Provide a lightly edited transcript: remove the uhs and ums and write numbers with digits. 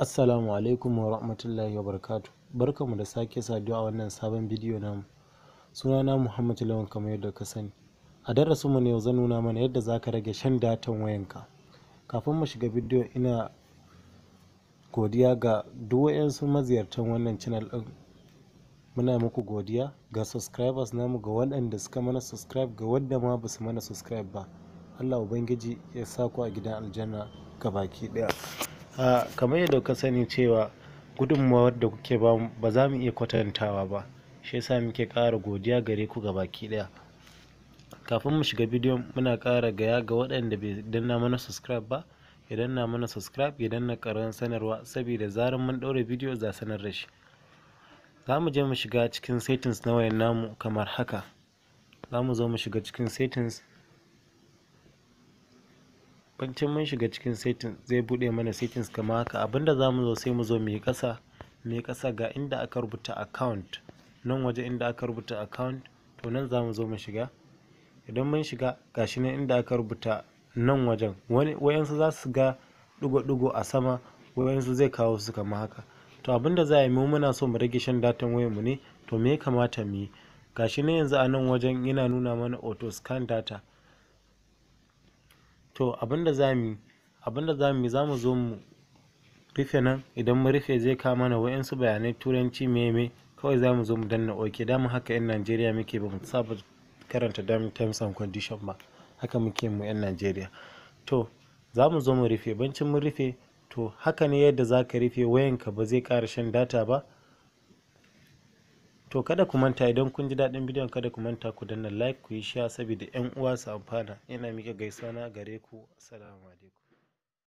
Assalamu alaikum wa rahmatullahi wa barakatuh. Barkanmu da sake saduwa a wannan sabon bidiyo namu. Sunana Muhammad Lawan kamar yadda ka sani. A darasinmu ne yau zan nuna mana yadda za ka rage shan datan wayanka. Kafin mu shiga bidiyo ina godiya ga duk wayansu maziyartan wannan channel ɗin. Muna muku godiya ga subscribers namu, ga waɗanda suka mana subscribe, ga wanda ma ba su mana subscribe ba. Allah Ubangiji ya sa ku a gidan aljanna gabaki ɗaya. Kamar yadda ka sani cewa gudunmawar da kuke ba ba za mu iya kwatantawa ba, shi yasa muke ƙara godiya gare ku gabaki ɗaya. Kafin mu shiga bidiyon muna ƙara gaya ga waɗanda bai danna mana subscribe ba, ya danna mana subscribe, ya danna ƙarar sanarwa, saboda zarar mun ɗaura bidiyo za sanar da shi. Za mu je mu shiga cikin settings na wayan namu kamar haka. Za mu zo mu shiga cikin settings. Bancin mun shiga cikin settings zai buɗe mana settings kamar haka. Abinda za mu zo sai mu zo mu yi ƙasa ga inda aka rubuta account, nan waje inda aka rubuta account, to nan za mu zo mu shiga. Idan mun shiga gashi nan inda aka rubuta nan wajen, wayansu za su ga ɗigo-ɗigo a sama, wayansu zai kawo su kamar haka. To abinda za a yi, mu muna so mu rage shan datan wayanmu ne, to me ya kamata mu yi? Gashi nan yanzu a nan wajen yana nuna mana auto scan data. To abinda za mu yi za mu zo mu rufe nan. Idan mu rufe zai kawo mana wayansu bayanai turanci meme, kawai za mu zo mu danna OK. Dama haka 'yan Najeriya muke, ba mu saba karanta terms and condition ba, haka muke mu 'yan Najeriya. To za mu zo mu rufe. Bancin mun rufe, to haka ne yadda za ka rufe wayanka, ba zai ƙara shan data ba. To kada ku manta, idan kun ji daɗin bidiyon kada ku manta ku danna like, ku yi share saboda 'yan uwa su amfana. Ina mika gaisuwa na gare ku. Assalamu alaikum.